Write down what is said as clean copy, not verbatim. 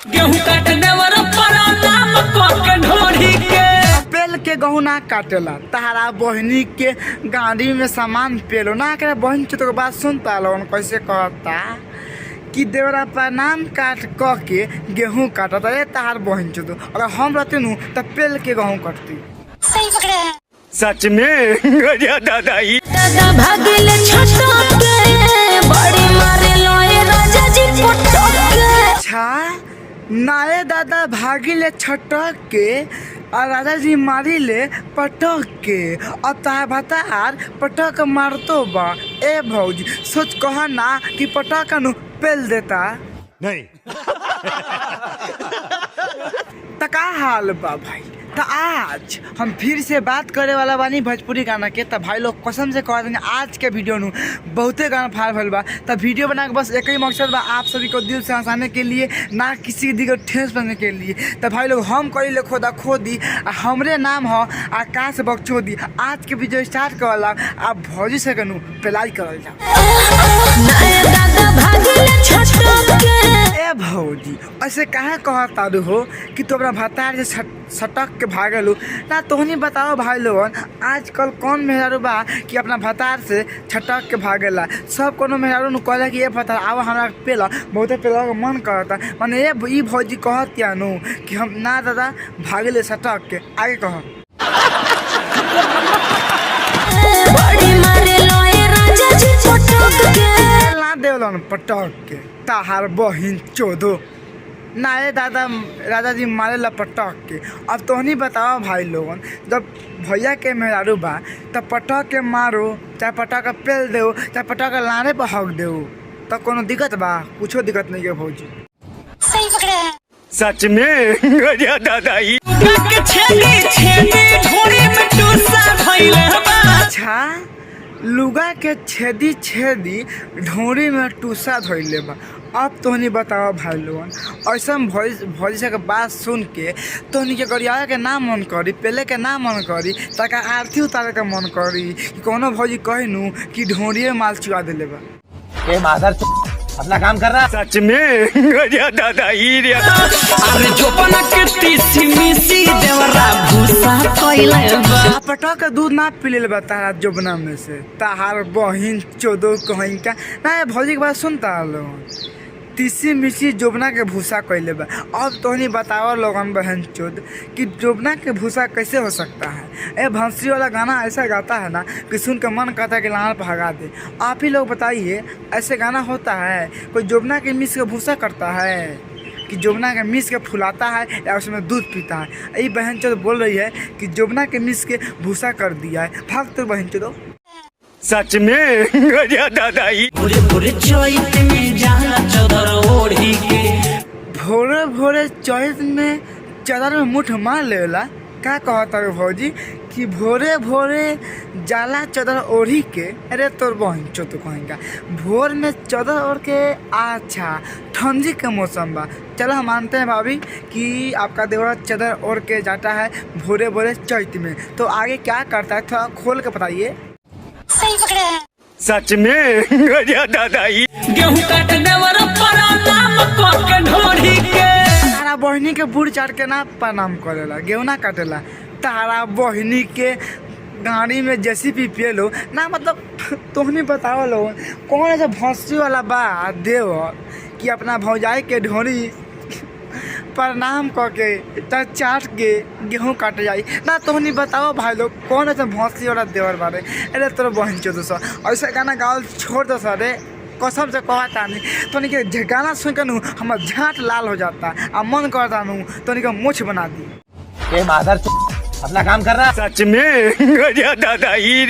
गेहूं काटने वाला पड़ा नाम के ढोरी के पेल के गहूं ना काटेला तारा बहनी के गाड़ी में सामान पेलो ना करे बहन चो तो बात सुनता लोन कैसे कहता कि देवरा प्रणाम काट कह के गेहूं काटता रे तार बहन चो तो अगर हम रहते नु तो पेल के गहूं काटती। सही पकड़ा है। सच में दादाई दादा भागले छटक के बड़ी मारे लोए राजा जी पटक के। अच्छा नाये दादा भागिले छटक के और राजा जी मारी ले पटक के और तार भतार पटक मारतो बा। ए भौजी सोच कहा ना कि पटक नु पेल देता नहीं। तका हाल बा भाई। तो आज हम फिर से बात करे वाला बानी भोजपुरी गाना के। तब भाई लोग कसम से कह देंगे आज के वीडियो नु बहुते गाना फाड़ भल बा। तब वीडियो बना के बस एक ही मकसद बा आप सभी को दिल से हंसाने के लिए ना किसी दिल को ठेस पहुंचाने के लिए। तब भाई लोग हम करी ले खोदा खोदी हमरे नाम हो आकाश बख्शोदी। आज के वीडियो स्टार्ट करला आप भौजी से कनु पेलाई करल जा। ए भौजी ऐसे काहे कहता हो कि तू अपना भतार से सटक के भागलू ना। तोहनी बताओ भाई लोगन आजकल कौन मेहरारू बा कि अपना भतार से छटक के भागेला। सब कोनो मेहरारू नु कहला कि ए भतार आवा हमरा पेला बहुते पेला के मन करता माने ई भौजी कहतिया नु कि हम ना दादा भागले सटक के। आगे कह बड़ी मारे लोए राजा जी पटक के। ना देवलन पटक के ताहार बहिन चोदो ना ये दादा राजा जी मारे ला पटक के। अब तोहनी बताओ भाई लोगन जब भैया के मेहरारू बा तब पटक के मारो चाहे पटक के पेल दो चाहे पटक के लाने पर हक दो तो कोनो दिक्कत बा? कुछो दिक्कत नहीं है भौजी। सही पकड़ा है। सच में दादाई ढोरी में टूसा भइले बा। अच्छा लुगा के छेदी छेदी ढोरी में टूसा धोइले बा। अब तोहनी बताओ भाई लोगन ऐसा भौजी से के बात सुन के तोहनी के गरिया के ना मन करी पेले के ना मन करी ताका आरती उतारे के मन करी कि कोनो भौजी कहनू कि ढोरिए माल चुरा देले बा। ए मादर अपना काम कर रहा। सच में दादाई रे अरे जोपना के तीसी मिसी देवरा भूसा कइले बा। पटक के दूध ना पी ले बा तारा जोबना में से ताहार बहिन चोदो कहीं का ना। भौजी के बात सुनता लोगन तीसी मिसी जोबना के भूसा कइले बा। अब तोहनी बताओ लोगन बहन चोद कि जोबना के भूसा कैसे हो सकता है। ए भंसरी वाला गाना ऐसा गाता है ना कि सुन के मन कहता है कि लाल भगा दे। आप ही लोग बताइए ऐसे गाना होता है? कोई जोबना के मिस के भूसा करता है कि जोबना के मिस के फुलाता है या उसमें दूध पीता है? यही बहन चोद बोल रही है कि जोबना के मिस के भूसा कर दिया है। भाग तो बहन चोदो। सच में दादाई पूरे पूरे चोइत में जाला चदर ओढ़ी के। भोरे भोरे चौथ में चादर में मुठ मार लेला का कहता है भौजी कि भोरे भोरे जाला चादर ओढ़ी के। अरे तोर बहन चो तो कहेंगे भोर में चादर ओढ़ के। अच्छा ठंडी के मौसम बा चलो हम मानते हैं भाभी कि आपका देवरा चादर ओढ़ के जाता है भोरे भोरे चौथ में। तो आगे क्या करता है थोड़ा खोल के बताइए। सही पकड़ा है। सच में दादाई गेहूं काटने वाला पड़ा नाम के ढोरी के। तारा बहनी के बूढ़ चाट के ना प्रणाम करेला गेहूं ना काटेला। तारा बहनी के गाड़ी में जेसीबी पेलो ना मतलब तोहनी बताओ लोग कौन ऐसा भौंसी वाला बा देव कि अपना भौजाई के ढोरी प्रणाम करके चाट के गेहूं काट जाई ना। तोहनी बताओ भाई लोग कौन ऐसा भौंसी वाला देवर बारे। अरे तोर बहन चो दोस्तों ऐसा गाना गाओ छोड़ दो सर कसम से कहता नहीं तो के गाना सुन के नू हमार झाट लाल हो जाता आ मन करता नू तो के मुछ बना दी। ए मादर अपना काम कर रहा। सच में दादाई